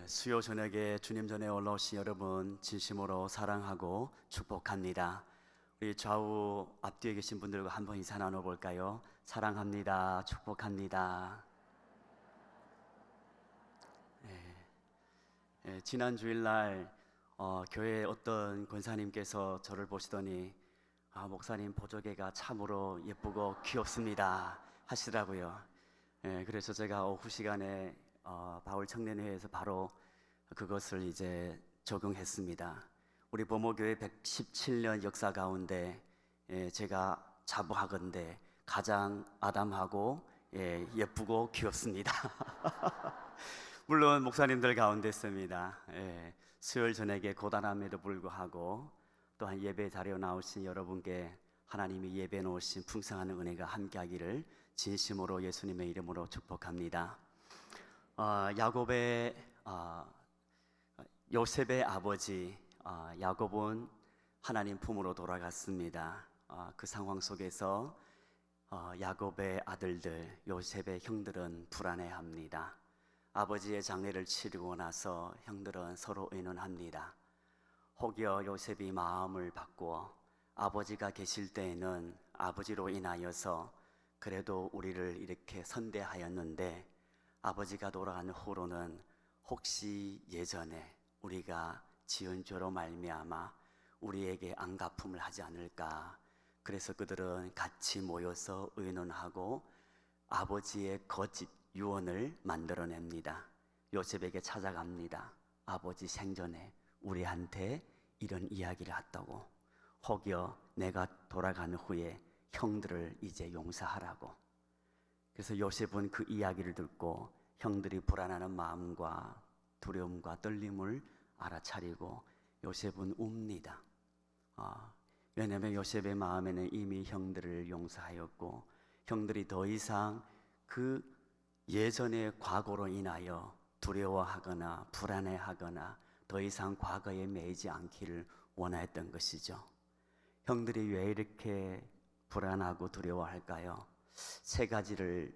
수요 저녁에 주님 전에 올라오신 여러분 진심으로 사랑하고 축복합니다. 우리 좌우 앞뒤에 계신 분들과 한번 인사 나눠볼까요? 사랑합니다. 축복합니다. 지난 주일날 교회 어떤 권사님께서 저를 보시더니 목사님 보조개가 참으로 예쁘고 귀엽습니다 하시더라고요. 그래서 제가 오후 시간에 바울 청년회에서 바로 그것을 이제 적용했습니다. 우리 보모교회 117년 역사 가운데 제가 자부하건대 가장 아담하고 예쁘고 귀엽습니다. 물론 목사님들 가운데 있습니다. 수요일 저녁에 고단함에도 불구하고 또한 예배 자리에 나오신 여러분께 하나님이 예배 놓으신 풍성한 은혜가 함께하기를 진심으로 예수님의 이름으로 축복합니다. 야곱의 요셉의 아버지 야곱은 하나님 품으로 돌아갔습니다. 그 상황 속에서 야곱의 아들들 요셉의 형들은 불안해합니다. 아버지의 장례를 치르고 나서 형들은 서로 의논합니다. 혹여 요셉이 마음을 바꾸어 아버지가 계실 때에는 아버지로 인하여서 그래도 우리를 이렇게 선대하였는데 아버지가 돌아간 후로는 혹시 예전에 우리가 지은 죄로 말미암아 우리에게 안갚음을 하지 않을까. 그래서 그들은 같이 모여서 의논하고 아버지의 거짓 유언을 만들어냅니다. 요셉에게 찾아갑니다. 아버지 생전에 우리한테 이런 이야기를 했다고. 혹여 내가 돌아간 후에 형들을 이제 용서하라고. 그래서 요셉은 그 이야기를 듣고 형들이 불안하는 마음과 두려움과 떨림을 알아차리고 요셉은 웁니다. 왜냐하면 요셉의 마음에는 이미 형들을 용서하였고 형들이 더 이상 그 예전의 과거로 인하여 두려워하거나 불안해하거나 더 이상 과거에 매이지 않기를 원하였던 것이죠. 형들이 왜 이렇게 불안하고 두려워할까요? 세 가지를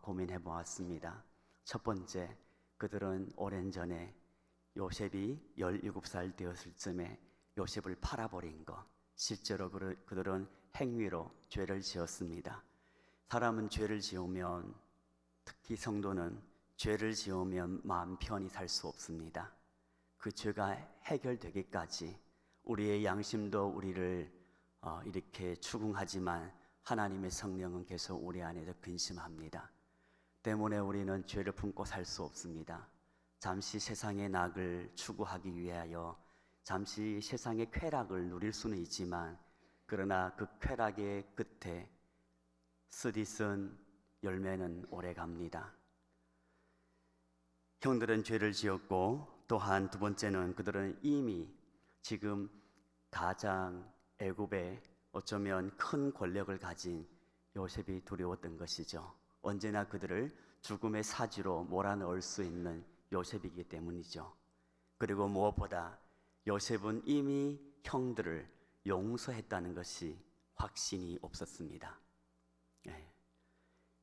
고민해 보았습니다. 첫 번째, 그들은 오랜 전에 요셉이 17살 되었을 쯤에 요셉을 팔아버린 것, 실제로 그들은 행위로 죄를 지었습니다. 사람은 죄를 지으면, 특히 성도는 죄를 지으면 마음 편히 살 수 없습니다. 그 죄가 해결되기까지 우리의 양심도 우리를 이렇게 추궁하지만 하나님의 성령은 계속 우리 안에서 근심합니다. 때문에 우리는 죄를 품고 살 수 없습니다. 잠시 세상의 낙을 추구하기 위하여 잠시 세상의 쾌락을 누릴 수는 있지만 그러나 그 쾌락의 끝에 쓰디쓴 열매는 오래 갑니다. 형들은 죄를 지었고 또한 두 번째는 그들은 이미 지금 가장 애굽에 어쩌면 큰 권력을 가진 요셉이 두려웠던 것이죠. 언제나 그들을 죽음의 사지로 몰아넣을 수 있는 요셉이기 때문이죠. 그리고 무엇보다 요셉은 이미 형들을 용서했다는 것이 확신이 없었습니다.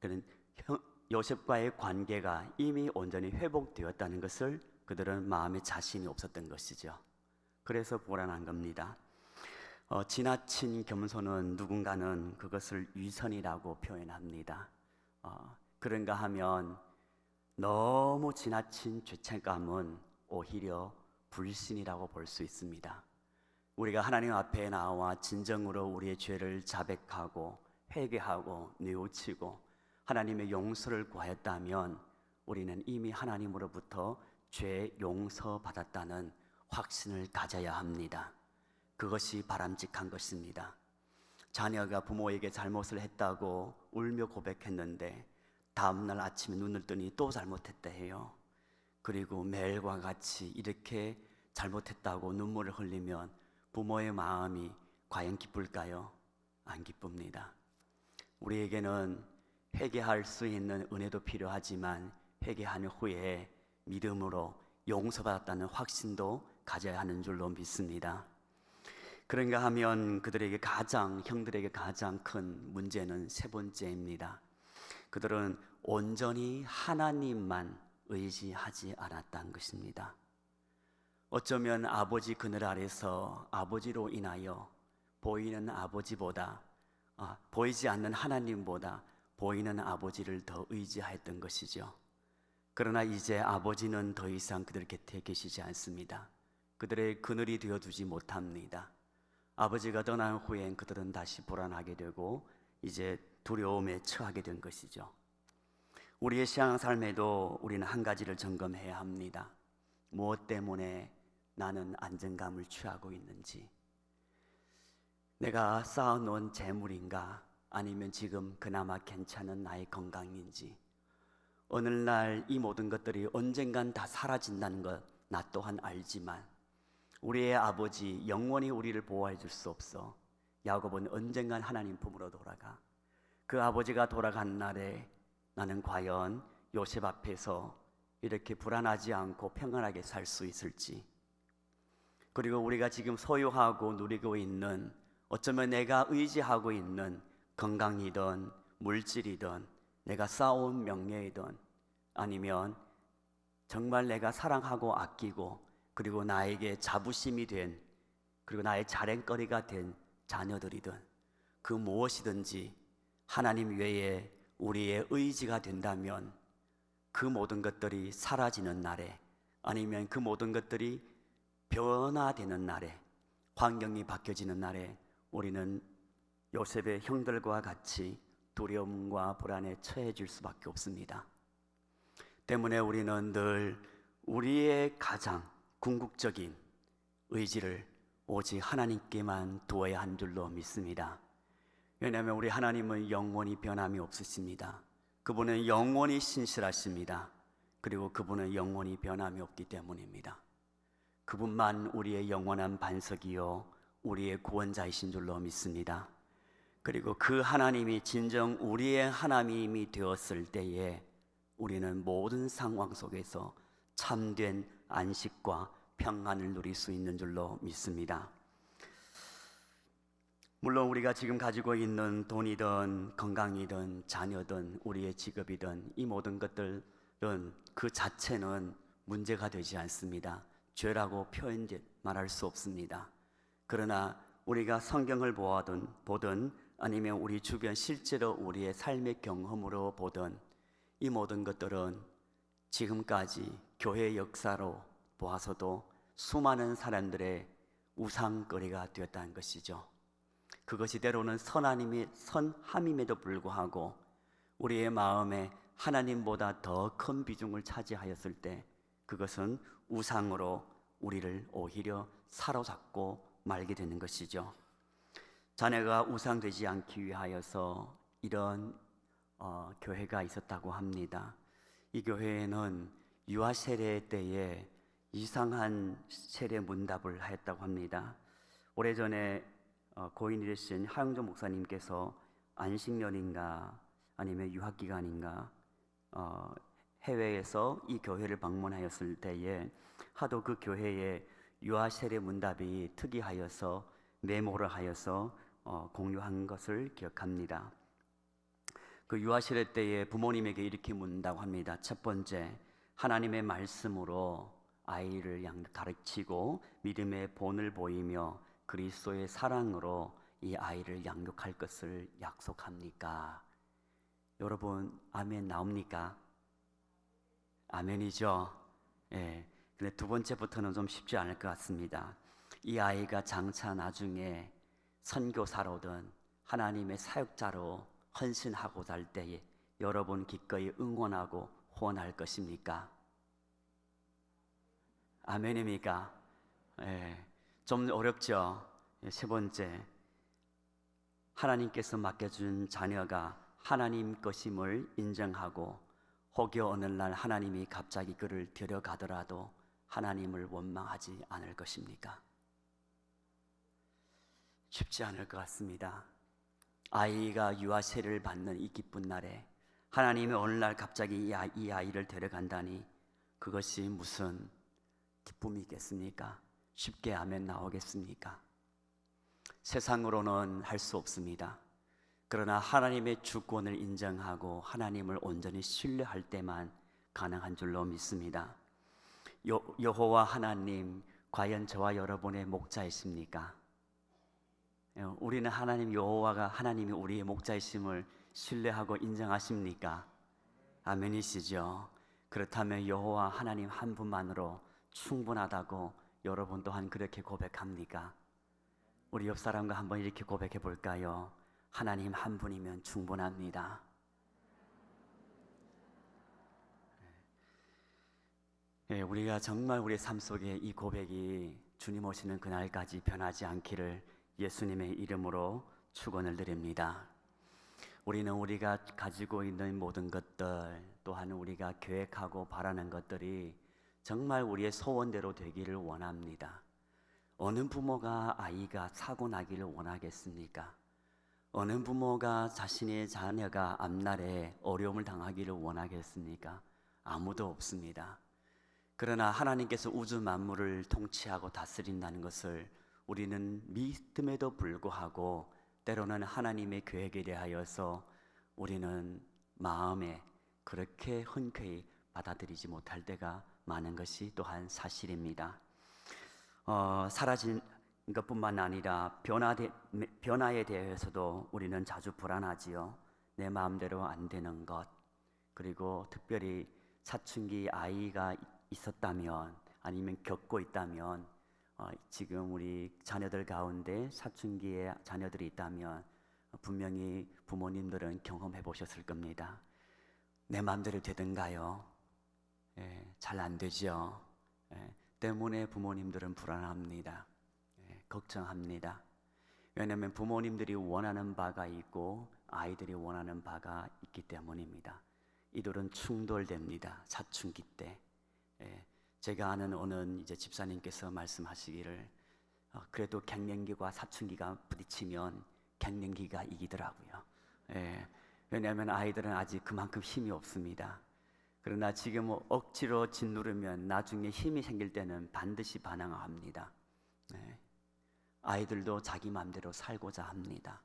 그는 요셉과의 관계가 이미 온전히 회복되었다는 것을 그들은 마음에 자신이 없었던 것이죠. 그래서 불안한 겁니다. 지나친 겸손은 누군가는 그것을 위선이라고 표현합니다. 그런가 하면 너무 지나친 죄책감은 오히려 불신이라고 볼 수 있습니다. 우리가 하나님 앞에 나와 진정으로 우리의 죄를 자백하고 회개하고 뉘우치고 하나님의 용서를 구하였다면 우리는 이미 하나님으로부터 죄 용서받았다는 확신을 가져야 합니다. 그것이 바람직한 것입니다. 자녀가 부모에게 잘못을 했다고 울며 고백했는데 다음날 아침에 눈을 뜨니 또 잘못했다 해요. 그리고 매일과 같이 이렇게 잘못했다고 눈물을 흘리면 부모의 마음이 과연 기쁠까요? 안 기쁩니다. 우리에게는 회개할 수 있는 은혜도 필요하지만 회개한 후에 믿음으로 용서받았다는 확신도 가져야 하는 줄로 믿습니다. 그런가 하면 형들에게 가장 큰 문제는 세 번째입니다. 그들은 온전히 하나님만 의지하지 않았다는 것입니다. 어쩌면 아버지 그늘 아래서 아버지로 인하여 보이는 아버지보다 보이지 않는 하나님보다 보이는 아버지를 더 의지하였던 것이죠. 그러나 이제 아버지는 더 이상 그들 곁에 계시지 않습니다. 그들의 그늘이 되어두지 못합니다. 아버지가 떠난 후엔 그들은 다시 불안하게 되고 이제 두려움에 처하게 된 것이죠. 우리의 신앙삶에도 우리는 한 가지를 점검해야 합니다. 무엇 때문에 나는 안정감을 취하고 있는지, 내가 쌓아놓은 재물인가, 아니면 지금 그나마 괜찮은 나의 건강인지, 어느 날 이 모든 것들이 언젠간 다 사라진다는 것 나 또한 알지만 우리의 아버지 영원히 우리를 보호해 줄 수 없어. 야곱은 언젠간 하나님 품으로 돌아가. 그 아버지가 돌아간 날에 나는 과연 요셉 앞에서 이렇게 불안하지 않고 평안하게 살 수 있을지, 그리고 우리가 지금 소유하고 누리고 있는, 어쩌면 내가 의지하고 있는 건강이든 물질이든 내가 쌓아온 명예이든, 아니면 정말 내가 사랑하고 아끼고 그리고 나에게 자부심이 된, 그리고 나의 자랑거리가 된 자녀들이든, 그 무엇이든지 하나님 외에 우리의 의지가 된다면 그 모든 것들이 사라지는 날에, 아니면 그 모든 것들이 변화되는 날에, 환경이 바뀌어지는 날에 우리는 요셉의 형들과 같이 두려움과 불안에 처해질 수밖에 없습니다. 때문에 우리는 늘 우리의 가장 궁극적인 의지를 오직 하나님께만 두어야 한 줄로 믿습니다. 왜냐하면 우리 하나님은 영원히 변함이 없으십니다. 그분은 영원히 신실하십니다. 그리고 그분은 영원히 변함이 없기 때문입니다. 그분만 우리의 영원한 반석이요 우리의 구원자이신 줄로 믿습니다. 그리고 그 하나님이 진정 우리의 하나님이 되었을 때에 우리는 모든 상황 속에서 참된 안식과 평안을 누릴 수 있는 줄로 믿습니다. 물론 우리가 지금 가지고 있는 돈이든 건강이든 자녀든 우리의 직업이든 이 모든 것들은 그 자체는 문제가 되지 않습니다. 죄라고 말할 수 없습니다. 그러나 우리가 성경을 보든 아니면 우리 주변 실제로 우리의 삶의 경험으로 보든 이 모든 것들은 지금까지 교회 역사로 보아서도 수많은 사람들의 우상거리가 되었다는 것이죠. 그것이 때로는 선함임에도 불구하고 우리의 마음에 하나님보다 더 큰 비중을 차지하였을 때 그것은 우상으로 우리를 오히려 사로잡고 말게 되는 것이죠. 자네가 우상되지 않기 위하여서 이런 교회가 있었다고 합니다. 이 교회에는 유아 세례 때에 이상한 세례 문답을 하였다고 합니다. 오래전에 고인이 되신 하영조 목사님께서 안식년인가 아니면 유학기간인가 해외에서 이 교회를 방문하였을 때에 하도 그 교회에 유아 세례 문답이 특이하여서 메모를 하여서 공유한 것을 기억합니다. 그 유아 세례 때에 부모님에게 이렇게 묻는다고 합니다. 첫 번째, 하나님의 말씀으로 아이를 가르치고 믿음의 본을 보이며 그리스도의 사랑으로 이 아이를 양육할 것을 약속합니까? 여러분 아멘 나옵니까? 아멘이죠. 예. 근데 두 번째부터는 좀 쉽지 않을 것 같습니다. 이 아이가 장차 나중에 선교사로든 하나님의 사역자로 헌신하고자 할 때에 여러분 기꺼이 응원하고 후원할 것입니까? 아멘입니까? 예. 좀 어렵죠. 세 번째, 하나님께서 맡겨준 자녀가 하나님 것임을 인정하고 혹여 어느 날 하나님이 갑자기 그를 데려가더라도 하나님을 원망하지 않을 것입니까? 쉽지 않을 것 같습니다. 아이가 유아 세례를 받는 이 기쁜 날에 하나님이 어느 날 갑자기 이 아이를 데려간다니 그것이 무슨 기쁨이 있겠습니까? 쉽게 아멘 나오겠습니까? 세상으로는 할 수 없습니다. 그러나 하나님의 주권을 인정하고 하나님을 온전히 신뢰할 때만 가능한 줄로 믿습니다. 여호와 하나님, 과연 저와 여러분의 목자이십니까? 우리는 하나님 여호와가 하나님이 우리의 목자이심을 신뢰하고 인정하십니까? 아멘이시죠? 그렇다면 여호와 하나님 한 분만으로 충분하다고 여러분 또한 그렇게 고백합니까? 우리 옆 사람과 한번 이렇게 고백해 볼까요? 하나님 한 분이면 충분합니다. 우리가 정말 우리의 삶 속에 이 고백이 주님 오시는 그날까지 변하지 않기를 예수님의 이름으로 축원을 드립니다. 우리는 우리가 가지고 있는 모든 것들, 또한 우리가 계획하고 바라는 것들이 정말 우리의 소원대로 되기를 원합니다. 어느 부모가 아이가 사고 나기를 원하겠습니까? 어느 부모가 자신의 자녀가 앞날에 어려움을 당하기를 원하겠습니까? 아무도 없습니다. 그러나 하나님께서 우주 만물을 통치하고 다스린다는 것을 우리는 믿음에도 불구하고 때로는 하나님의 계획에 대하여서 우리는 마음에 그렇게 흔쾌히 받아들이지 못할 때가 많은 것이 또한 사실입니다. 사라진 것뿐만 아니라 변화에 대해서도 우리는 자주 불안하지요. 내 마음대로 안 되는 것, 그리고 특별히 사춘기 아이가 있었다면 아니면 겪고 있다면 지금 우리 자녀들 가운데 사춘기의 자녀들이 있다면 분명히 부모님들은 경험해 보셨을 겁니다. 내 마음대로 되던가요? 잘 안 되죠. 때문에 부모님들은 불안합니다. 걱정합니다. 왜냐하면 부모님들이 원하는 바가 있고 아이들이 원하는 바가 있기 때문입니다. 이들은 충돌됩니다. 사춘기 때. 제가 아는 어느 이제 집사님께서 말씀하시기를 그래도 갱년기와 사춘기가 부딪히면 갱년기가 이기더라고요. 왜냐하면 아이들은 아직 그만큼 힘이 없습니다. 그러나 지금 억지로 짓누르면 나중에 힘이 생길 때는 반드시 반항합니다. 아이들도 자기 마음대로 살고자 합니다.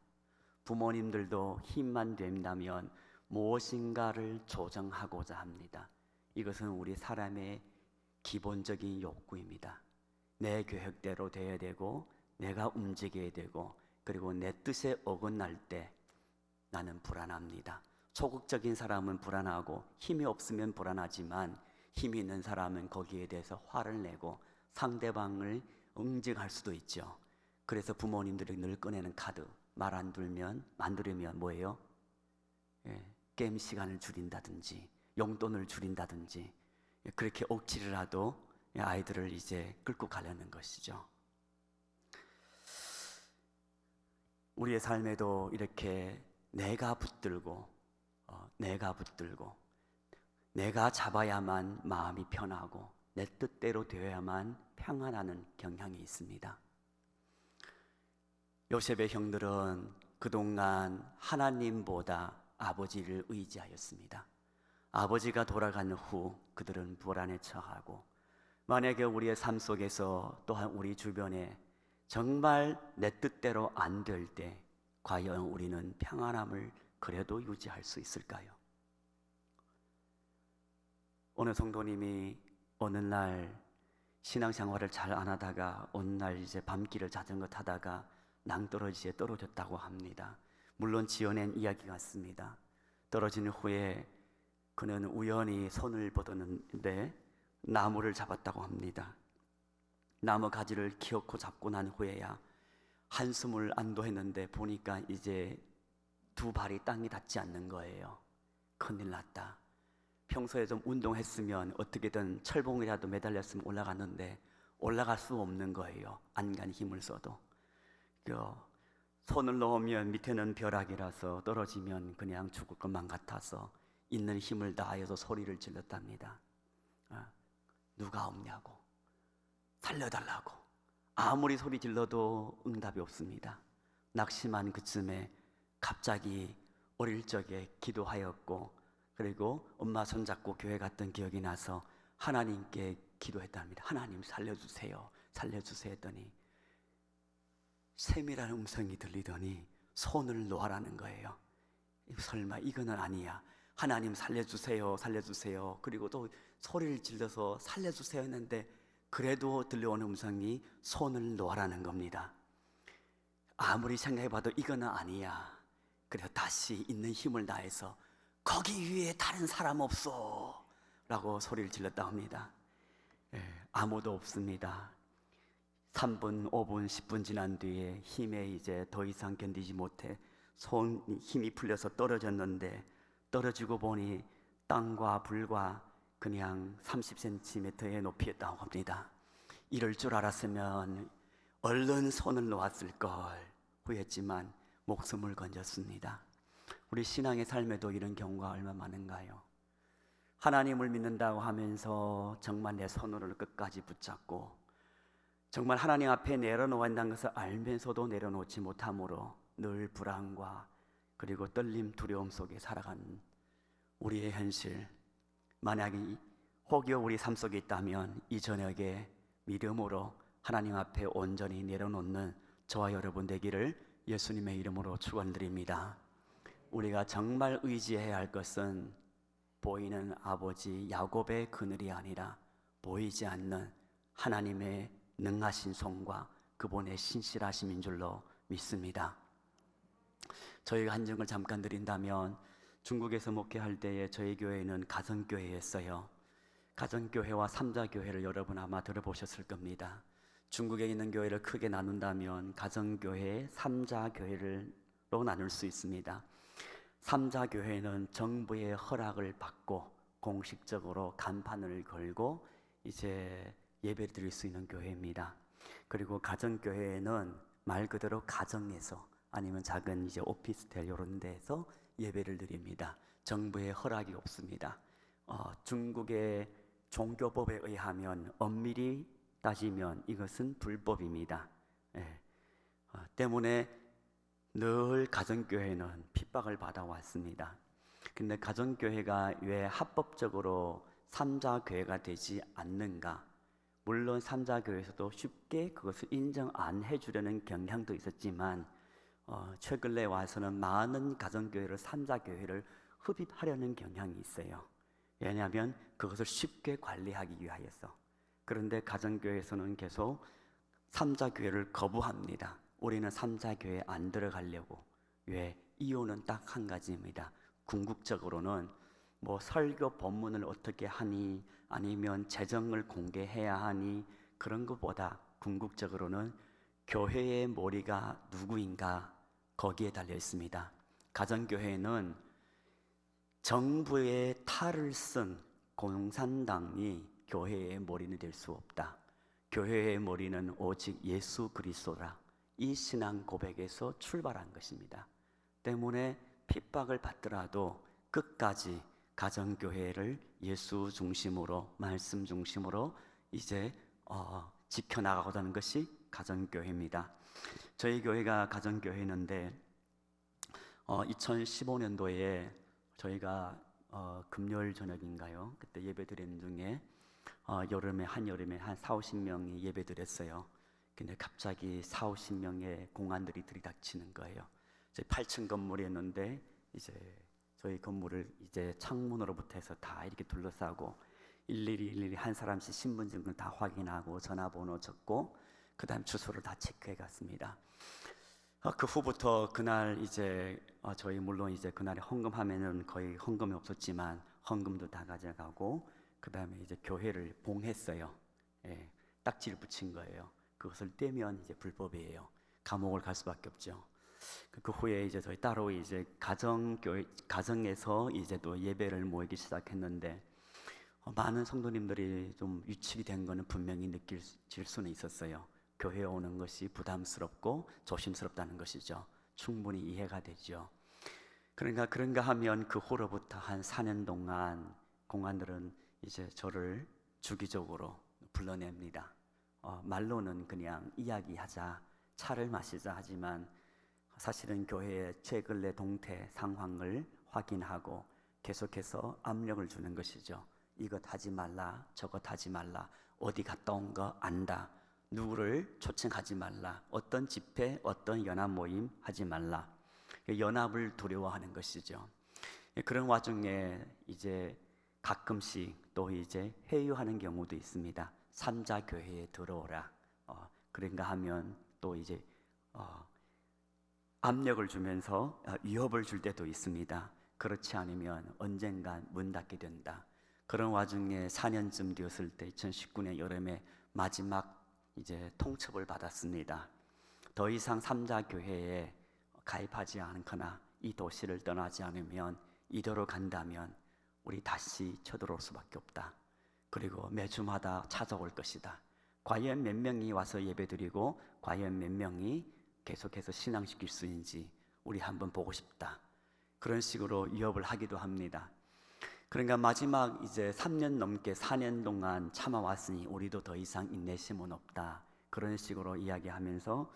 부모님들도 힘만 된다면 무엇인가를 조정하고자 합니다. 이것은 우리 사람의 기본적인 욕구입니다. 내 계획대로 돼야 되고 내가 움직여야 되고 그리고 내 뜻에 어긋날 때 나는 불안합니다. 소극적인 사람은 불안하고 힘이 없으면 불안하지만 힘이 있는 사람은 거기에 대해서 화를 내고 상대방을 응징할 수도 있죠. 그래서 부모님들이 늘 꺼내는 카드, 말 안 들으면 뭐예요? 게임 시간을 줄인다든지 용돈을 줄인다든지 그렇게 억지로라도 아이들을 이제 끌고 가려는 것이죠. 우리의 삶에도 이렇게 내가 붙들고 내가 잡아야만 마음이 편하고 내 뜻대로 되어야만 평안하는 경향이 있습니다. 요셉의 형들은 그동안 하나님보다 아버지를 의지하였습니다. 아버지가 돌아간 후 그들은 불안에 처하고 만약에 우리의 삶 속에서 또한 우리 주변에 정말 내 뜻대로 안 될 때 과연 우리는 평안함을 그래도 유지할 수 있을까요? 어느 성도님이 어느 날 신앙생활을 잘 안 하다가 어느 날 이제 밤길을 자전거 타다가 낭떠러지에 떨어졌다고 합니다. 물론 지어낸 이야기 같습니다. 떨어진 후에 그는 우연히 손을 뻗었는데 나무를 잡았다고 합니다. 나무 가지를 기어코 잡고 난 후에야 한숨을 안도했는데 보니까 이제 두 발이 땅에 닿지 않는 거예요. 큰일 났다. 평소에 좀 운동했으면 어떻게든 철봉이라도 매달렸으면 올라갔는데 올라갈 수 없는 거예요. 안간 힘을 써도. 손을 넣으면 밑에는 벼락이라서 떨어지면 그냥 죽을 것만 같아서 있는 힘을 다해서 소리를 질렀답니다. 누가 없냐고, 살려달라고. 아무리 소리 질러도 응답이 없습니다. 낙심한 그쯤에 갑자기 어릴 적에 기도하였고 그리고 엄마 손잡고 교회 갔던 기억이 나서 하나님께 기도했답니다. 하나님 살려주세요, 살려주세요 했더니 세밀한 음성이 들리더니 손을 놓으라는 거예요. 설마 이거는 아니야. 하나님 살려주세요, 살려주세요. 그리고 또 소리를 질러서 살려주세요 했는데 그래도 들려오는 음성이 손을 놓아라는 겁니다. 아무리 생각해봐도 이거는 아니야. 그래서 다시 있는 힘을 다해서 거기 위에 다른 사람 없어 라고 소리를 질렀다 합니다. 아무도 없습니다. 3분, 5분, 10분 지난 뒤에 힘에 이제 더 이상 견디지 못해 손 힘이 풀려서 떨어졌는데 떨어지고 보니 땅과 불과 그냥 30cm의 높이였다고 합니다. 이럴 줄 알았으면 얼른 손을 놓았을 걸 후회했지만 목숨을 건졌습니다. 우리 신앙의 삶에도 이런 경우가 얼마나 많은가요? 하나님을 믿는다고 하면서 정말 내 손으로 끝까지 붙잡고 정말 하나님 앞에 내려놓아야 한다는 것을 알면서도 내려놓지 못함으로 늘 불안과 그리고 떨림, 두려움 속에 살아가는 우리의 현실, 만약에 혹여 우리 삶 속에 있다면 이 저녁에 믿음으로 하나님 앞에 온전히 내려놓는 저와 여러분 되기를 예수님의 이름으로 축원드립니다. 우리가 정말 의지해야 할 것은 보이는 아버지 야곱의 그늘이 아니라 보이지 않는 하나님의 능하신 손과 그분의 신실하심인 줄로 믿습니다. 저희가 한 증을 잠깐 드린다면 중국에서 목회할 때에 저희 교회는 가정교회였어요. 가정교회와 삼자교회를 여러분 아마 들어보셨을 겁니다. 중국에 있는 교회를 크게 나눈다면 가정교회, 삼자교회로 나눌 수 있습니다. 삼자교회는 정부의 허락을 받고 공식적으로 간판을 걸고 이제 예배를 드릴 수 있는 교회입니다. 그리고 가정교회는 말 그대로 가정에서 아니면 작은 이제 오피스텔 이런 데서 예배를 드립니다. 정부의 허락이 없습니다. 중국의 종교법에 의하면 엄밀히 따지면 이것은 불법입니다. 때문에 늘 가정교회는 핍박을 받아왔습니다. 근데 가정교회가 왜 합법적으로 삼자교회가 되지 않는가? 물론 삼자교회에서도 쉽게 그것을 인정 안 해주려는 경향도 있었지만 최근에 와서는 많은 가정교회를 삼자교회를 흡입하려는 경향이 있어요. 왜냐하면 그것을 쉽게 관리하기 위하여서. 그런데 가정교회에서는 계속 삼자교회를 거부합니다. 우리는 삼자교회에 안 들어가려고. 왜? 이유는 딱 한 가지입니다. 궁극적으로는 뭐 설교 본문을 어떻게 하니 아니면 재정을 공개해야 하니 그런 것보다 궁극적으로는 교회의 머리가 누구인가 거기에 달려 있습니다. 가정교회는 정부의 탈을 쓴 공산당이 교회의 머리는 될 수 없다. 교회의 머리는 오직 예수 그리스도라. 이 신앙 고백에서 출발한 것입니다. 때문에 핍박을 받더라도 끝까지 가정교회를 예수 중심으로 말씀 중심으로 이제 지켜나가고자 하는 것이 가정교회입니다. 저희 교회가 가정교회인데 2015년도에 저희가 금요일 저녁인가요? 그때 예배 드리는 중에 한여름에 한 40-50명이 예배 드렸어요. 근데 갑자기 40-50명의 공안들이 들이닥치는 거예요. 저희 8층 건물이었는데 이제 저희 건물을 이제 창문으로부터 해서 다 이렇게 둘러싸고 일일이 한 사람씩 신분증을 다 확인하고 전화번호 적고 그 다음 주소를 다 체크해 갔습니다. 그 후부터 그날 이제 저희 물론 이제 그날에 헌금하면은 거의 헌금이 없었지만 헌금도 다 가져가고 그 다음에 이제 교회를 봉했어요. 딱지를 붙인 거예요. 그것을 떼면 이제 불법이에요. 감옥을 갈 수밖에 없죠. 그 후에 이제 저희 따로 이제 가정에서 이제 또 예배를 모이기 시작했는데 많은 성도님들이 좀 위축이 된 거는 분명히 느낄 수는 있었어요. 교회에 오는 것이 부담스럽고 조심스럽다는 것이죠. 충분히 이해가 되죠. 그러니까 그런가 하면 그 후로부터 한 4년 동안 공안들은 이제 저를 주기적으로 불러냅니다. 말로는 그냥 이야기하자, 차를 마시자 하지만 사실은 교회의 최근의 동태 상황을 확인하고 계속해서 압력을 주는 것이죠. 이것 하지 말라, 저것 하지 말라, 어디 갔다 온 거 안다, 누구를 초청하지 말라, 어떤 집회, 어떤 연합 모임 하지 말라. 연합을 두려워하는 것이죠. 그런 와중에 이제 가끔씩 또 이제 회유하는 경우도 있습니다. 삼자 교회에 들어오라. 그런가 하면 또 이제 압력을 주면서 위협을 줄 때도 있습니다. 그렇지 않으면 언젠간 문 닫게 된다. 그런 와중에 4년쯤 되었을 때 2019년 여름에 마지막 이제 통첩을 받았습니다. 더 이상 삼자 교회에 가입하지 않거나 이 도시를 떠나지 않으면 이대로 간다면 우리 다시 쳐들어올 수밖에 없다. 그리고 매주마다 찾아올 것이다. 과연 몇 명이 와서 예배드리고 과연 몇 명이 계속해서 신앙시킬 수 있는지 우리 한번 보고 싶다. 그런 식으로 위협을 하기도 합니다. 그러니까 마지막 이제 3년 넘게 4년 동안 참아왔으니 우리도 더 이상 인내심은 없다. 그런 식으로 이야기하면서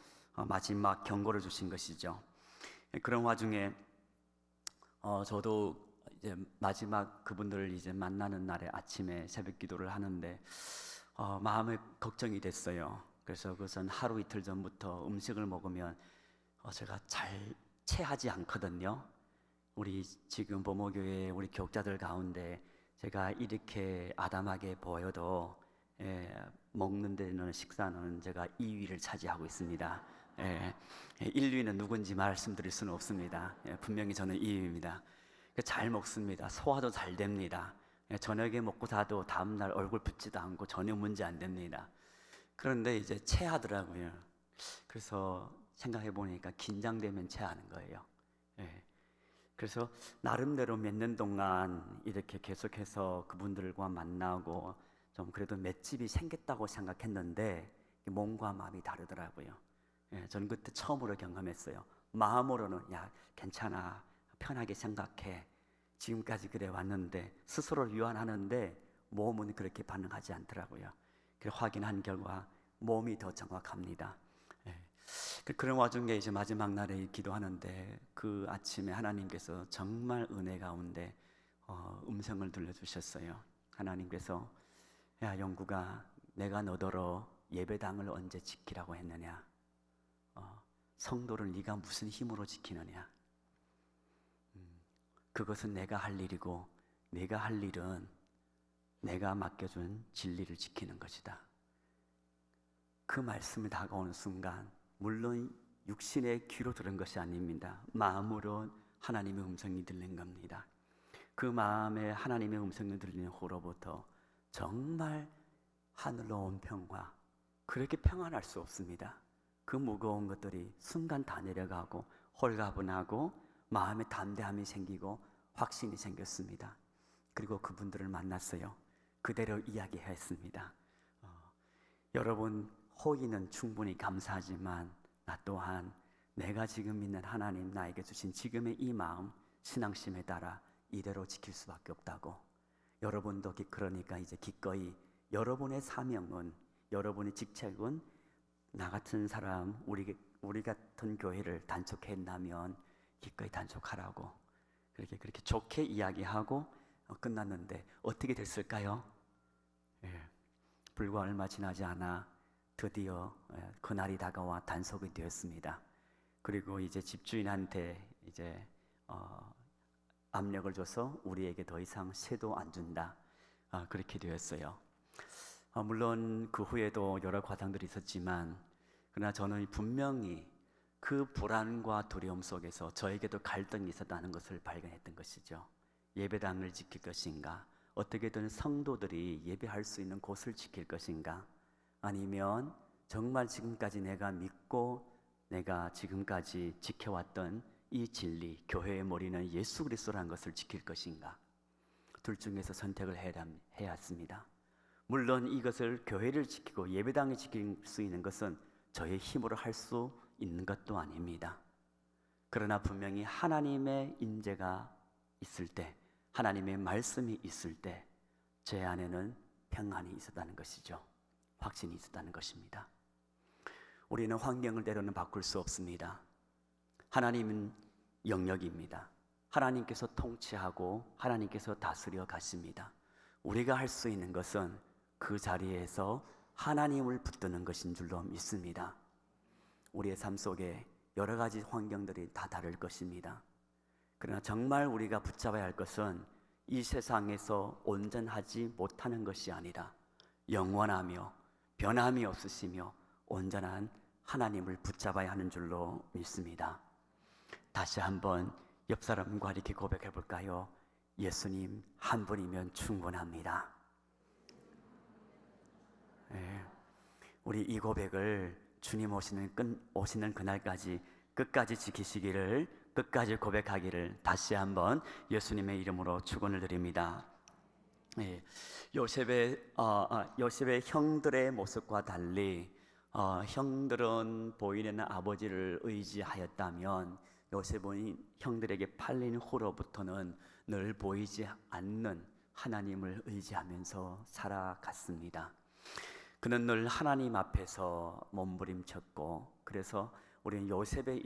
마지막 경고를 주신 것이죠. 그런 와중에 저도 이제 마지막 그분들을 이제 만나는 날에 아침에 새벽 기도를 하는데 마음에 걱정이 됐어요. 그래서 그것은 하루 이틀 전부터 음식을 먹으면 제가 잘 체하지 않거든요. 우리 지금 보모교회 우리 교육자들 가운데 제가 이렇게 아담하게 보여도 먹는 데는 식사는 제가 2위를 차지하고 있습니다. 1위는 누군지 말씀드릴 수는 없습니다. 분명히 저는 2위입니다. 잘 먹습니다. 소화도 잘 됩니다. 저녁에 먹고 자도 다음날 얼굴 붓지도 않고 전혀 문제 안 됩니다. 그런데 이제 체하더라고요. 그래서 생각해 보니까 긴장되면 체하는 거예요. 그래서 나름대로 몇 년 동안 이렇게 계속해서 그분들과 만나고 좀 그래도 맷집이 생겼다고 생각했는데 몸과 마음이 다르더라고요. 저는 그때 처음으로 경험했어요. 마음으로는 야 괜찮아 편하게 생각해 지금까지 그래 왔는데 스스로를 위안하는데 몸은 그렇게 반응하지 않더라고요. 그래서 확인한 결과 몸이 더 정확합니다. 그런 와중에 이제 마지막 날에 기도하는데 그 아침에 하나님께서 정말 은혜 가운데 음성을 들려주셨어요. 하나님께서 야 영구가 내가 너더러 예배당을 언제 지키라고 했느냐? 성도를 네가 무슨 힘으로 지키느냐? 그것은 내가 할 일이고 내가 할 일은 내가 맡겨준 진리를 지키는 것이다. 그 말씀이 다가오는 순간 물론 육신의 귀로 들은 것이 아닙니다. 마음으로 하나님의 음성이 들린 겁니다. 그 마음에 하나님의 음성이 들리는 후로부터 정말 하늘로 온 평화, 그렇게 평안할 수 없습니다. 그 무거운 것들이 순간 다 내려가고 홀가분하고 마음에 담대함이 생기고 확신이 생겼습니다. 그리고 그분들을 만났어요. 그대로 이야기했습니다. 여러분 호의는 충분히 감사하지만 나 또한 내가 지금 믿는 하나님 나에게 주신 지금의 이 마음 신앙심에 따라 이대로 지킬 수밖에 없다고. 여러분도 그러니까 이제 기꺼이 여러분의 사명은 여러분의 직책은 나 같은 사람 우리 같은 교회를 단속했다면 기꺼이 단속하라고 그렇게 좋게 이야기하고 끝났는데 어떻게 됐을까요? 불과 얼마 지나지 않아 드디어 그날이 다가와 단속이 되었습니다. 그리고 이제 집주인한테 이제 압력을 줘서 우리에게 더 이상 세도 안 준다. 그렇게 되었어요. 물론 그 후에도 여러 과정들이 있었지만 그러나 저는 분명히 그 불안과 두려움 속에서 저에게도 갈등이 있었다는 것을 발견했던 것이죠. 예배당을 지킬 것인가? 어떻게든 성도들이 예배할 수 있는 곳을 지킬 것인가? 아니면 정말 지금까지 내가 믿고 내가 지금까지 지켜왔던 이 진리, 교회의 머리는 예수 그리스도라는 것을 지킬 것인가? 둘 중에서 선택을 해야 했습니다. 물론 이것을 교회를 지키고 예배당을 지킬 수 있는 것은 저의 힘으로 할 수 있는 것도 아닙니다. 그러나 분명히 하나님의 인재가 있을 때, 하나님의 말씀이 있을 때 제 안에는 평안이 있었다는 것이죠. 확신이 있었다는 것입니다. 우리는 환경을 때로는 바꿀 수 없습니다. 하나님은 영역입니다. 하나님께서 통치하고 하나님께서 다스려 가십니다. 우리가 할 수 있는 것은 그 자리에서 하나님을 붙드는 것인 줄로 믿습니다. 우리의 삶 속에 여러 가지 환경들이 다 다를 것입니다. 그러나 정말 우리가 붙잡아야 할 것은 이 세상에서 온전하지 못하는 것이 아니라 영원하며 변함이 없으시며 온전한 하나님을 붙잡아야 하는 줄로 믿습니다. 다시 한번 옆 사람과 이렇게 고백해 볼까요? 예수님 한 분이면 충분합니다. 네. 우리 이 고백을 주님 오시는 그날까지 끝까지 지키시기를, 끝까지 고백하기를 다시 한번 예수님의 이름으로 축원을 드립니다. 예, 요셉의 형들의 모습과 달리 형들은 보이는 아버지를 의지하였다면 요셉은 형들에게 팔린 후로부터는 늘 보이지 않는 하나님을 의지하면서 살아갔습니다. 그는 늘 하나님 앞에서 몸부림쳤고, 그래서 우리는 요셉의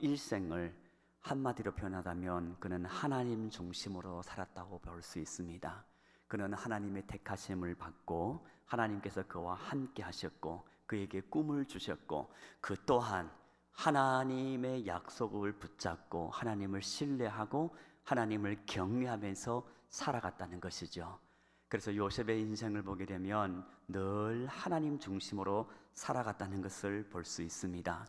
일생을 한마디로 표현하자면 그는 하나님 중심으로 살았다고 볼 수 있습니다. 그는 하나님의 택하심을 받고 하나님께서 그와 함께 하셨고 그에게 꿈을 주셨고, 그 또한 하나님의 약속을 붙잡고 하나님을 신뢰하고 하나님을 경외하면서 살아갔다는 것이죠. 그래서 요셉의 인생을 보게 되면 늘 하나님 중심으로 살아갔다는 것을 볼 수 있습니다.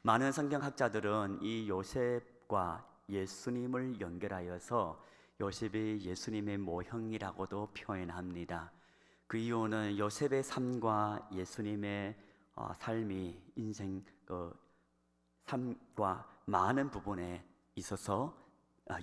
많은 성경학자들은 이 요셉과 예수님을 연결하여서 요셉이 예수님의 모형이라고도 표현합니다. 그 이유는 요셉의 삶과 예수님의 삶이 인생 삶과 많은 부분에 있어서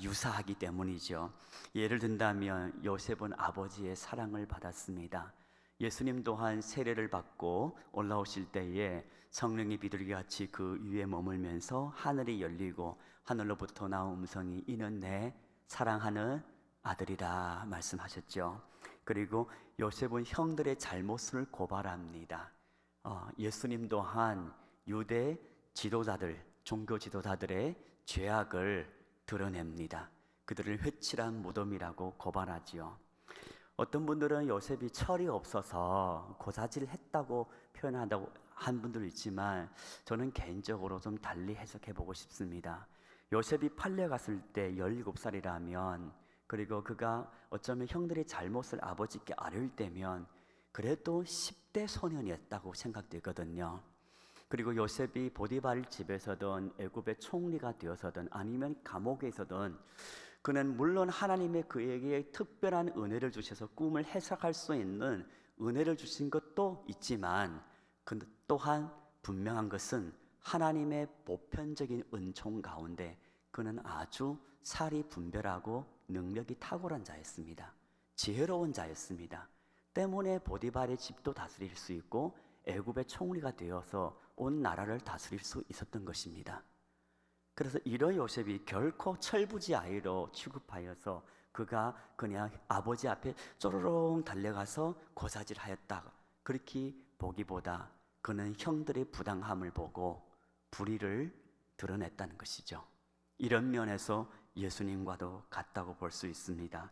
유사하기 때문이죠. 예를 든다면 요셉은 아버지의 사랑을 받았습니다. 예수님 또한 세례를 받고 올라오실 때에 성령이 비둘기같이 그 위에 머물면서 하늘이 열리고 하늘로부터 나온 음성이 이는 내 사랑하는 아들이라 말씀하셨죠. 그리고 요셉은 형들의 잘못을 고발합니다. 예수님 또한 유대 지도자들, 종교 지도자들의 죄악을 드러냅니다. 그들을 회칠한 무덤이라고 고발하지요. 어떤 분들은 요셉이 철이 없어서 고사질했다고 표현한다고 한 분도 있지만 저는 개인적으로 좀 달리 해석해 보고 싶습니다. 요셉이 팔려갔을 때 17살이라면, 그리고 그가 어쩌면 형들의 잘못을 아버지께 아뢰을 때면 그래도 10대 소년이었다고 생각되거든요. 그리고 요셉이 보디발 집에서든 애굽의 총리가 되어서든 아니면 감옥에 있어든 그는 물론 하나님의 그에게 특별한 은혜를 주셔서 꿈을 해석할 수 있는 은혜를 주신 것도 있지만, 그 또한 분명한 것은 하나님의 보편적인 은총 가운데 그는 아주 살이 분별하고 능력이 탁월한 자였습니다. 지혜로운 자였습니다. 때문에 보디발의 집도 다스릴 수 있고 애굽의 총리가 되어서 온 나라를 다스릴 수 있었던 것입니다. 그래서 이런 요셉이 결코 철부지 아이로 취급하여서 그가 그냥 아버지 앞에 쪼르릉 달려가서 고사질하였다 그렇게 보기보다 그는 형들의 부당함을 보고 불의를 드러냈다는 것이죠. 이런 면에서 예수님과도 같다고 볼 수 있습니다.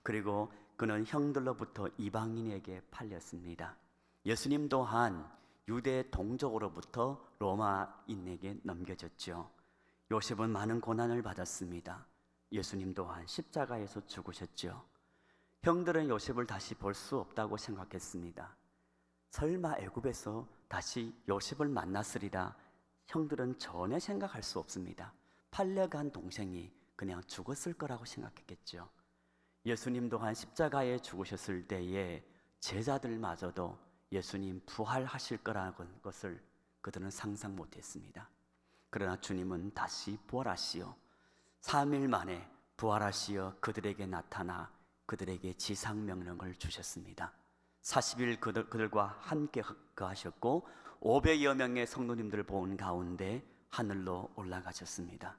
그리고 그는 형들로부터 이방인에게 팔렸습니다. 예수님 또한 유대 동족으로부터 로마인에게 넘겨졌죠. 요셉은 많은 고난을 받았습니다. 예수님 또한 십자가에서 죽으셨죠. 형들은 요셉을 다시 볼 수 없다고 생각했습니다. 설마 애굽에서 다시 요셉을 만났으리라 형들은 전혀 생각할 수 없습니다. 팔려간 동생이 그냥 죽었을 거라고 생각했겠죠. 예수님 또한 십자가에 죽으셨을 때에 제자들마저도 예수님 부활하실 거라는 것을 그들은 상상 못했습니다. 그러나 주님은 다시 부활하시어 3일 만에 부활하시어 그들에게 나타나 그들에게 지상명령을 주셨습니다. 40일 그들과 함께 거하셨고 500여 명의 성도님들을 본 가운데 하늘로 올라가셨습니다.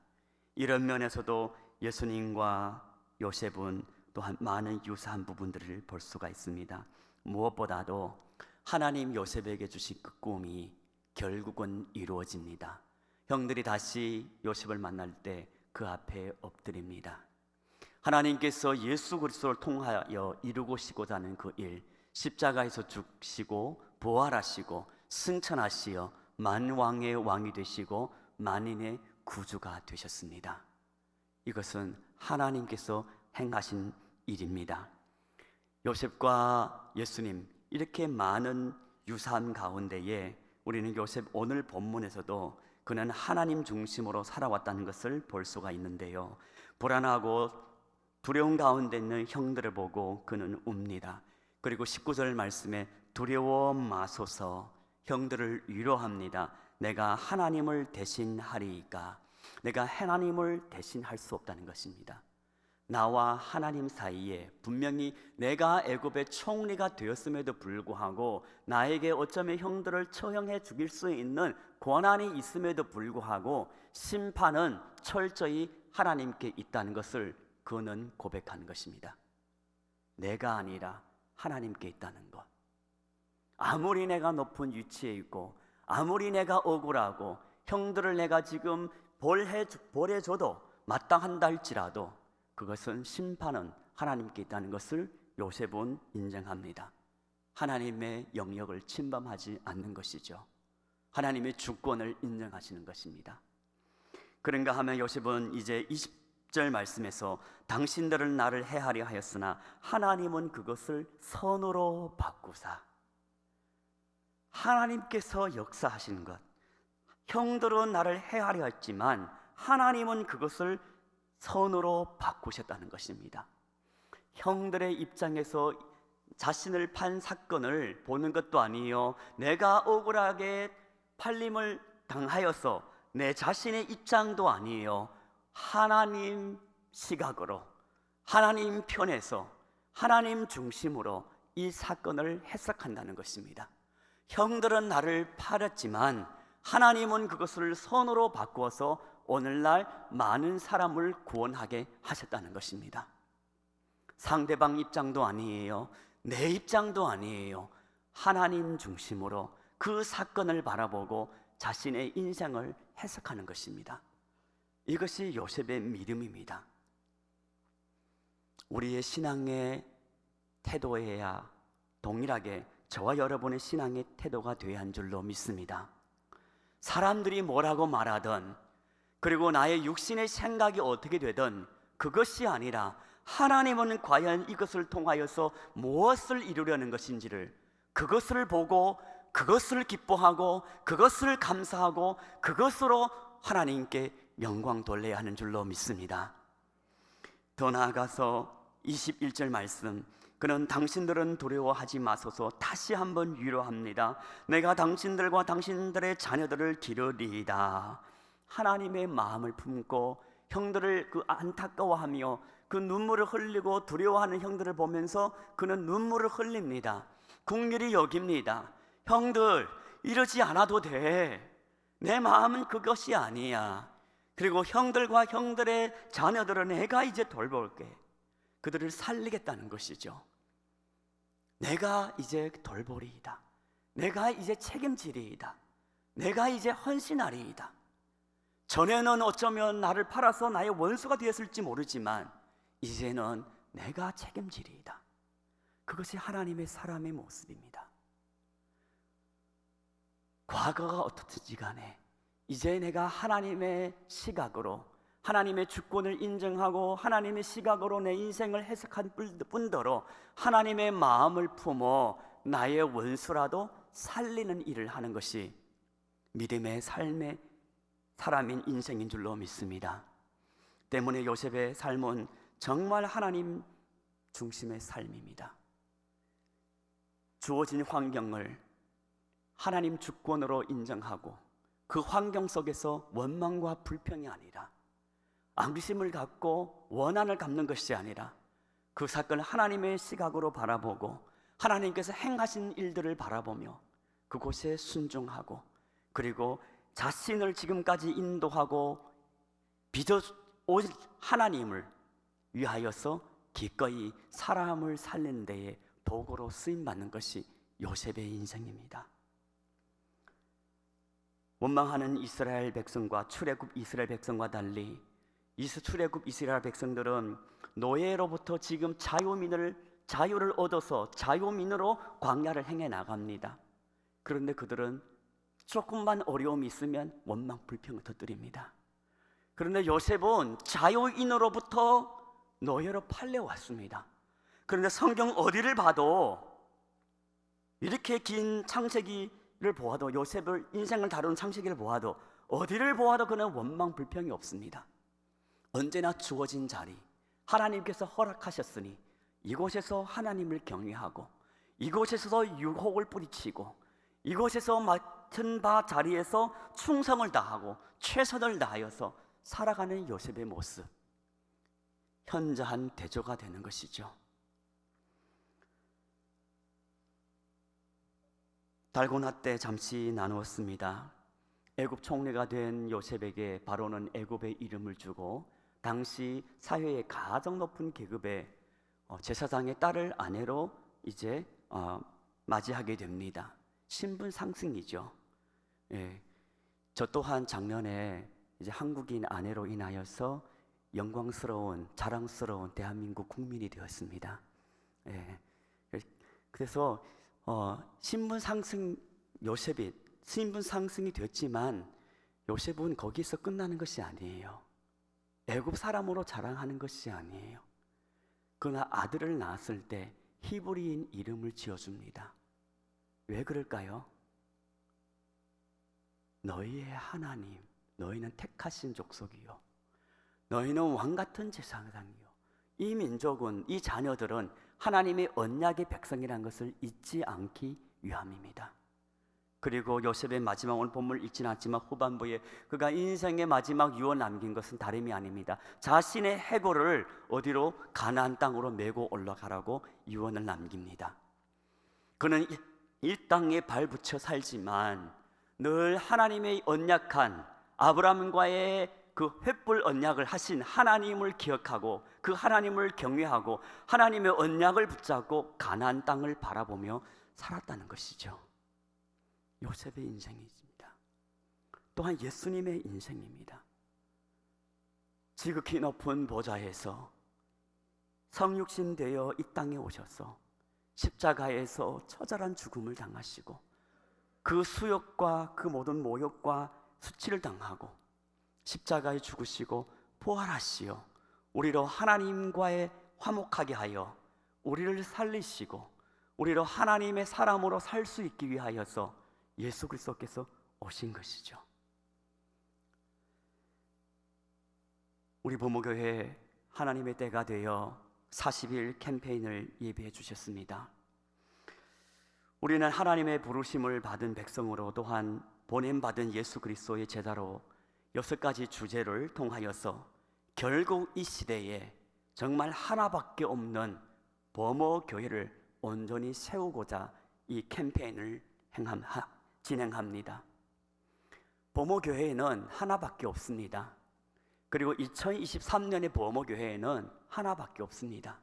이런 면에서도 예수님과 요셉은 또한 많은 유사한 부분들을 볼 수가 있습니다. 무엇보다도 하나님 요셉에게 주신 그 꿈이 결국은 이루어집니다. 형들이 다시 요셉을 만날 때 그 앞에 엎드립니다. 하나님께서 예수 그리스도를 통하여 이루고시고자 하는 그 일, 십자가에서 죽시고 부활하시고 승천하시어 만왕의 왕이 되시고 만인의 구주가 되셨습니다. 이것은 하나님께서 행하신 일입니다. 요셉과 예수님, 이렇게 많은 유산 가운데에 우리는 요셉 오늘 본문에서도 그는 하나님 중심으로 살아왔다는 것을 볼 수가 있는데요, 불안하고 두려운 가운데 있는 형들을 보고 그는 웁니다. 그리고 19절 말씀에 두려워 마소서, 형들을 위로합니다. 내가 하나님을 대신하리이까. 내가 하나님을 대신할 수 없다는 것입니다. 나와 하나님 사이에 분명히 내가 애굽의 총리가 되었음에도 불구하고 나에게 어쩌면 형들을 처형해 죽일 수 있는 권한이 있음에도 불구하고 심판은 철저히 하나님께 있다는 것을 그는 고백하는 것입니다. 내가 아니라 하나님께 있다는 것. 아무리 내가 높은 위치에 있고 아무리 내가 억울하고 형들을 내가 지금 벌해줘도 마땅한다 할지라도 그것은 심판은 하나님께 있다는 것을 요셉은 인정합니다. 하나님의 영역을 침범하지 않는 것이죠. 하나님의 주권을 인정하시는 것입니다. 그런가 하면 요셉은 이제 20절 말씀에서 당신들은 나를 해하려 하였으나 하나님은 그것을 선으로 바꾸사. 하나님께서 역사하시는 것, 형들은 나를 해하려 했지만 하나님은 그것을 선으로 바꾸셨다는 것입니다. 형들의 입장에서 자신을 판 사건을 보는 것도 아니에요. 내가 억울하게 팔림을 당하여서 내 자신의 입장도 아니에요. 하나님 시각으로, 하나님 편에서, 하나님 중심으로 이 사건을 해석한다는 것입니다. 형들은 나를 팔았지만 하나님은 그것을 선으로 바꾸어서 오늘날 많은 사람을 구원하게 하셨다는 것입니다. 상대방 입장도 아니에요. 내 입장도 아니에요. 하나님 중심으로 그 사건을 바라보고 자신의 인생을 해석하는 것입니다. 이것이 요셉의 믿음입니다. 우리의 신앙의 태도에야 동일하게 저와 여러분의 신앙의 태도가 되어야 한 줄로 믿습니다. 사람들이 뭐라고 말하든, 그리고 나의 육신의 생각이 어떻게 되든 그것이 아니라 하나님은 과연 이것을 통하여서 무엇을 이루려는 것인지를, 그것을 보고 그것을 기뻐하고 그것을 감사하고 그것으로 하나님께 영광 돌려야 하는 줄로 믿습니다. 더 나아가서 21절 말씀, 그는 당신들은 두려워하지 마소서, 다시 한번 위로합니다. 내가 당신들과 당신들의 자녀들을 기르리이다. 하나님의 마음을 품고 형들을 안타까워하며 그 눈물을 흘리고 두려워하는 형들을 보면서 그는 눈물을 흘립니다. 긍휼히 여깁니다. 형들, 이러지 않아도 돼. 내 마음은 그것이 아니야. 그리고 형들과 형들의 자녀들은 내가 이제 돌볼게. 그들을 살리겠다는 것이죠. 내가 이제 돌보리이다. 내가 이제 책임지리이다. 내가 이제 헌신하리이다. 전에는 어쩌면 나를 팔아서 나의 원수가 되었을지 모르지만 이제는 내가 책임지리이다. 그것이 하나님의 사람의 모습입니다. 과거가 어떻든지 간에 이제 내가 하나님의 시각으로, 하나님의 주권을 인정하고 하나님의 시각으로 내 인생을 해석한 뿐더러 하나님의 마음을 품어 나의 원수라도 살리는 일을 하는 것이 믿음의 삶의 사람인 인생인 줄로 믿습니다. 때문에 요셉의 삶은 정말 하나님 중심의 삶입니다. 주어진 환경을 하나님 주권으로 인정하고 그 환경 속에서 원망과 불평이 아니라 앙심을 갖고 원한을 갚는 것이 아니라 그 사건을 하나님의 시각으로 바라보고 하나님께서 행하신 일들을 바라보며 그곳에 순종하고, 그리고 자신을 지금까지 인도하고 빚어온 하나님을 위하여서 기꺼이 사람을 살리는 데에 도구로 쓰임받는 것이 요셉의 인생입니다. 원망하는 이스라엘 백성과 출애굽 이스라엘 백성과 달리 출애굽 이스라엘 백성들은 노예로부터 지금 자유를 얻어서 자유민으로 광야를 행해 나갑니다. 그런데 그들은 조금만 어려움이 있으면 원망 불평을 터뜨립니다. 그런데 요셉은 자유인으로부터 노예로 팔려왔습니다. 그런데 성경 어디를 봐도, 이렇게 긴 창세기를 보아도, 요셉을 인생을 다루는 창세기를 보아도 어디를 보아도 그는 원망 불평이 없습니다. 언제나 주어진 자리, 하나님께서 허락하셨으니 이곳에서 하나님을 경외하고, 이곳에서 유혹을 뿌리치고, 이곳에서 맡은 바 자리에서 충성을 다하고 최선을 다하여서 살아가는 요셉의 모습, 현저한 대조가 되는 것이죠. 달고나 때 잠시 나누었습니다. 애굽 총리가 된 요셉에게 바로는 애굽의 이름을 주고, 당시 사회의 가장 높은 계급의 제사장의 딸을 아내로 이제 맞이하게 됩니다. 신분 상승이죠. 예, 저 또한 작년에 이제 한국인 아내로 인하여서 영광스러운, 자랑스러운 대한민국 국민이 되었습니다. 예, 그래서 신분 상승, 요셉이 신분 상승이 됐지만 요셉은 거기서 끝나는 것이 아니에요. 애굽 사람으로 자랑하는 것이 아니에요. 그러나 아들을 낳았을 때 히브리인 이름을 지어줍니다. 왜 그럴까요? 너희의 하나님, 너희는 택하신 족속이요, 너희는 왕같은 제사장이요. 이 민족은, 이 자녀들은 하나님의 언약의 백성이라는 것을 잊지 않기 위함입니다. 그리고 요셉의 마지막, 오늘 본문을 읽지는 않지만 후반부에 그가 인생의 마지막 유언 남긴 것은 다름이 아닙니다. 자신의 해골을 어디로? 가나안 땅으로 메고 올라가라고 유언을 남깁니다. 그는 이 땅에 발붙여 살지만 늘 하나님의 언약한, 아브라함과의 그 횃불 언약을 하신 하나님을 기억하고 그 하나님을 경외하고 하나님의 언약을 붙잡고 가나안 땅을 바라보며 살았다는 것이죠. 요셉의 인생입니다. 또한 예수님의 인생입니다. 지극히 높은 보좌에서 성육신 되어 이 땅에 오셔서 십자가에서 처절한 죽음을 당하시고 그 수욕과 그 모든 모욕과 수치를 당하고 십자가에 죽으시고 부활하시어 우리로 하나님과의 화목하게 하여 우리를 살리시고 우리로 하나님의 사람으로 살 수 있기 위하여서 예수 그리스도께서 오신 것이죠. 우리 부모교회 하나님의 때가 되어 40일 캠페인을 예비해 주셨습니다. 우리는 하나님의 부르심을 받은 백성으로, 또한 보냄받은 예수 그리스도의 제자로 6가지 주제를 통하여서 결국 이 시대에 정말 하나밖에 없는 범어교회를 온전히 세우고자 이 캠페인을 진행합니다. 범어교회에는 하나밖에 없습니다. 그리고 2023년의 범어교회에는 하나밖에 없습니다.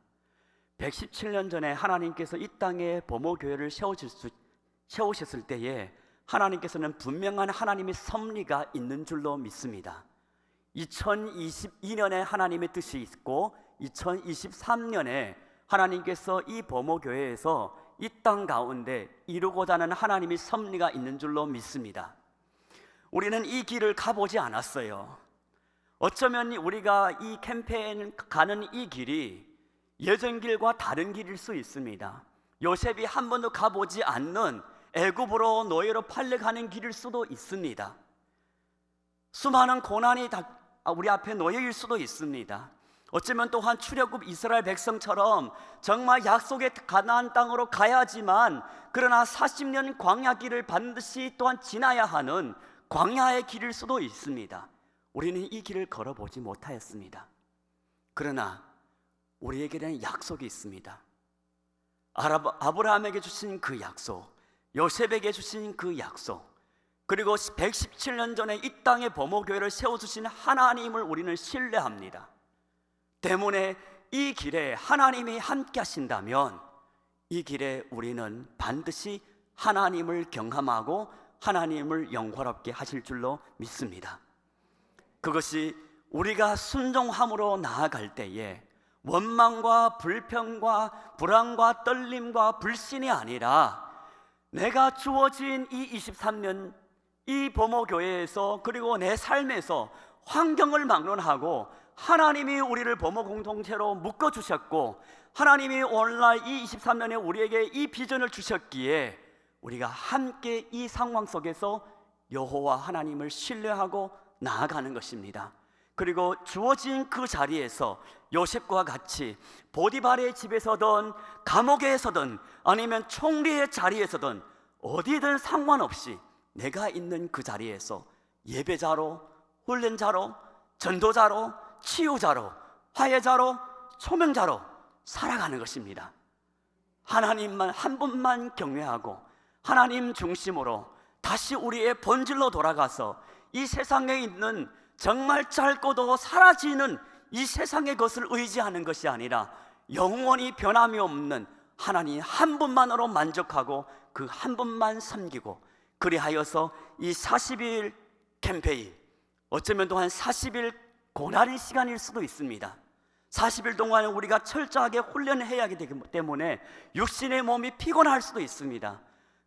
117년 전에 하나님께서 이 땅에 범어교회를 세우셨을 때에 하나님께서는 분명한 하나님의 섭리가 있는 줄로 믿습니다. 2022년에 하나님의 뜻이 있고 2023년에 하나님께서 이 범어교회에서 이 땅 가운데 이루고자 하는 하나님의 섭리가 있는 줄로 믿습니다. 우리는 이 길을 가보지 않았어요. 어쩌면 우리가 이 캠페인 가는 이 길이 예전 길과 다른 길일 수 있습니다. 요셉이 한 번도 가보지 않는 애굽으로 노예로 팔려가는 길일 수도 있습니다. 수많은 고난이 우리 앞에 놓여일 수도 있습니다. 어쩌면 또한 출애굽 이스라엘 백성처럼 정말 약속의 가나안 땅으로 가야지만, 그러나 40년 광야 길을 반드시 또한 지나야 하는 광야의 길일 수도 있습니다. 우리는 이 길을 걸어보지 못하였습니다. 그러나 우리에게는 약속이 있습니다. 아브라함에게 주신 그 약속, 요셉에게 주신 그 약속, 그리고 117년 전에 이 땅에 범어교회를 세워주신 하나님을 우리는 신뢰합니다. 때문에 이 길에 하나님이 함께 하신다면 이 길에 우리는 반드시 하나님을 경험하고 하나님을 영화롭게 하실 줄로 믿습니다. 그것이 우리가 순종함으로 나아갈 때에 원망과 불평과 불안과 떨림과 불신이 아니라 내가 주어진 이 23년 이 범어교회에서, 그리고 내 삶에서 환경을 막론하고 하나님이 우리를 범호 공동체로 묶어주셨고, 하나님이 오늘날 이 23년에 우리에게 이 비전을 주셨기에 우리가 함께 이 상황 속에서 여호와 하나님을 신뢰하고 나아가는 것입니다. 그리고 주어진 그 자리에서 요셉과 같이 보디발의 집에서든 감옥에서든 아니면 총리의 자리에서든 어디든 상관없이 내가 있는 그 자리에서 예배자로, 훈련자로, 전도자로, 치유자로, 화해자로, 소명자로 살아가는 것입니다. 하나님만 한 분만 경외하고 하나님 중심으로 다시 우리의 본질로 돌아가서 이 세상에 있는 정말 짧고도 사라지는 이 세상의 것을 의지하는 것이 아니라 영원히 변함이 없는 하나님 한 분만으로 만족하고 그 한 분만 섬기고, 그리하여서 이 40일 캠페인, 어쩌면 또한 40일 고난의 시간일 수도 있습니다. 40일 동안 우리가 철저하게 훈련을 해야 하기 때문에 육신의 몸이 피곤할 수도 있습니다.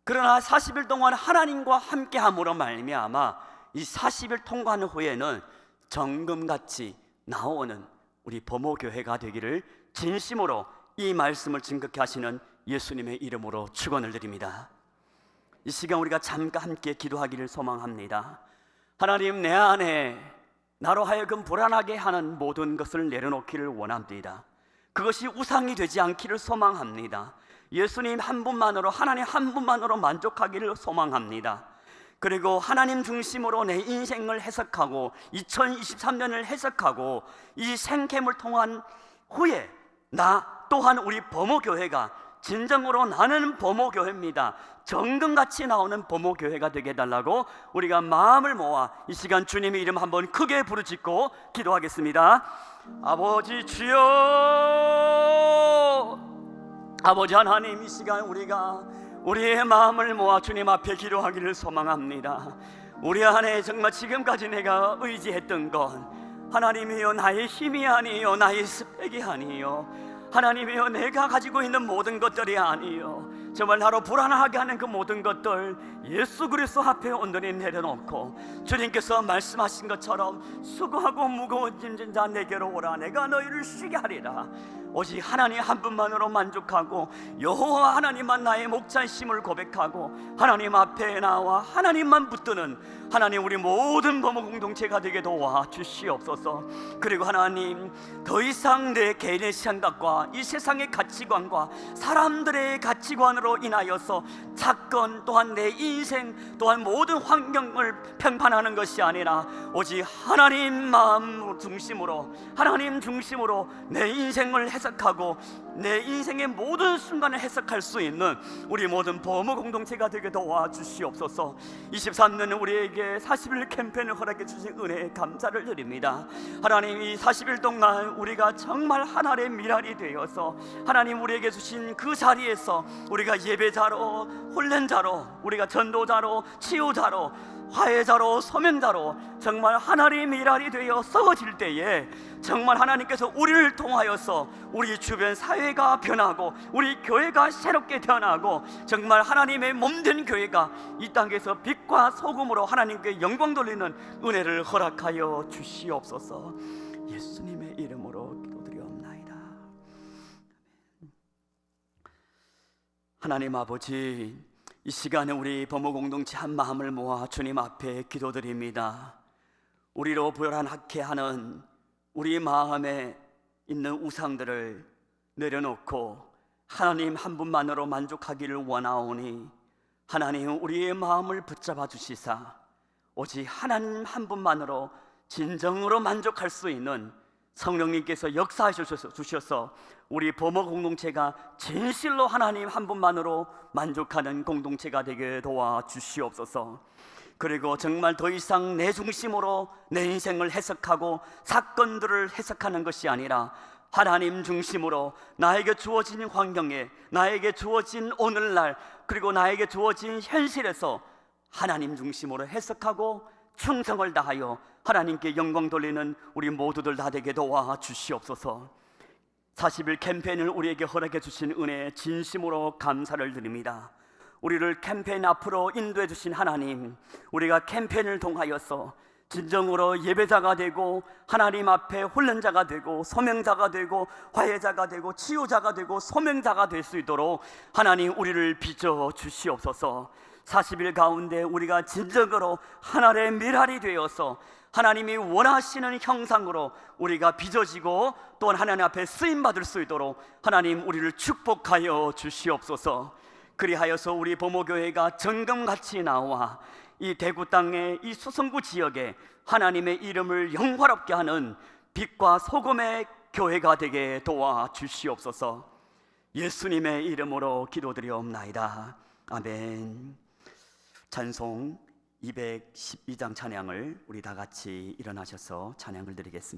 그러나 40일 동안 하나님과 함께함으로 말미암아 이 40일 통과한 후에는 정금같이 나오는 우리 범호교회가 되기를 진심으로 이 말씀을 증거케 하시는 예수님의 이름으로 축원을 드립니다. 이 시간 우리가 잠깐 함께 기도하기를 소망합니다. 하나님, 내 안에 나로 하여금 불안하게 하는 모든 것을 내려놓기를 원합니다. 그것이 우상이 되지 않기를 소망합니다. 예수님 한 분만으로, 하나님 한 분만으로 만족하기를 소망합니다. 그리고 하나님 중심으로 내 인생을 해석하고 2023년을 해석하고 이 생캠을 통한 후에 나 또한 우리 범호교회가 진정으로 나는 범호교회입니다, 정금같이 나오는 범호교회가 되게 해달라고 우리가 마음을 모아 이 시간 주님의 이름 한번 크게 부르짖고 기도하겠습니다. 아버지 주여, 아버지 하나님, 이 시간 우리가 우리의 마음을 모아 주님 앞에 기도하기를 소망합니다. 우리 안에 정말 지금까지 내가 의지했던 건 하나님이여 나의 힘이 아니요, 나의 스펙이 아니요, 하나님이여 내가 가지고 있는 모든 것들이 아니요, 정말 나로 불안하게 하는 그 모든 것들 예수 그리스도 앞에 온전히 내려놓고 주님께서 말씀하신 것처럼 수고하고 무거운 짐진 자 내게로 오라, 내가 너희를 쉬게 하리라. 오직 하나님 한 분만으로 만족하고 여호와 하나님만 나의 목자심을 고백하고 하나님 앞에 나와 하나님만 붙드는 하나님 우리 모든 범호 공동체가 되게 도와주시옵소서. 그리고 하나님, 더 이상 내 개인의 생각과 이 세상의 가치관과 사람들의 가치관으로 인하여서 사건 또한 내 인생 또한 모든 환경을 평판하는 것이 아니라 오직 하나님 마음 중심으로, 하나님 중심으로 내 인생을 해석하고 내 인생의 모든 순간을 해석할 수 있는 우리 모든 범호 공동체가 되게 도와주시옵소서. 23년 우리에게 40일 캠페인을 허락해 주신 은혜에 감사를 드립니다. 하나님, 이 40일 동안 우리가 정말 하나의 미랄이 되어서 하나님 우리에게 주신 그 자리에서 우리가 예배자로, 훈련자로, 우리가 전도자로, 치유자로, 화해자로, 소명자로 정말 하나님의 미랄이 되어 써질 때에 정말 하나님께서 우리를 통하여서 우리 주변 사회가 변하고 우리 교회가 새롭게 태어나고 정말 하나님의 몸된 교회가 이 땅에서 빛과 소금으로 하나님께 영광 돌리는 은혜를 허락하여 주시옵소서. 예수님의 이름으로 기도드리옵나이다. 하나님 아버지, 이 시간에 우리 범호 공동체 한 마음을 모아 주님 앞에 기도드립니다. 우리로 불안하게 하는 우리 마음에 있는 우상들을 내려놓고 하나님 한 분만으로 만족하기를 원하오니 하나님 우리의 마음을 붙잡아 주시사 오직 하나님 한 분만으로 진정으로 만족할 수 있는 성령님께서 역사해 주셔서 우리 범호 공동체가 진실로 하나님 한 분만으로 만족하는 공동체가 되게 도와주시옵소서. 그리고 정말 더 이상 내 중심으로 내 인생을 해석하고 사건들을 해석하는 것이 아니라 하나님 중심으로 나에게 주어진 환경에, 나에게 주어진 오늘날, 그리고 나에게 주어진 현실에서 하나님 중심으로 해석하고 충성을 다하여 하나님께 영광 돌리는 우리 모두들 다 되게 도와주시옵소서. 40일 캠페인을 우리에게 허락해 주신 은혜에 진심으로 감사를 드립니다. 우리를 캠페인 앞으로 인도해 주신 하나님, 우리가 캠페인을 통하여서 진정으로 예배자가 되고 하나님 앞에 훈련자가 되고 소명자가 되고 화해자가 되고 치유자가 되고 소명자가 될 수 있도록 하나님 우리를 빚어 주시옵소서. 40일 가운데 우리가 진정으로 하나님의 밀알이 되어서 하나님이 원하시는 형상으로 우리가 빚어지고 또한 하나님 앞에 쓰임받을 수 있도록 하나님 우리를 축복하여 주시옵소서. 그리하여서 우리 보모교회가 정금같이 나와 이 대구 땅의 이 수성구 지역에 하나님의 이름을 영화롭게 하는 빛과 소금의 교회가 되게 도와주시옵소서. 예수님의 이름으로 기도드리옵나이다. 아멘. 찬송 212장 찬양을 우리 다 같이 일어나셔서 찬양을 드리겠습니다.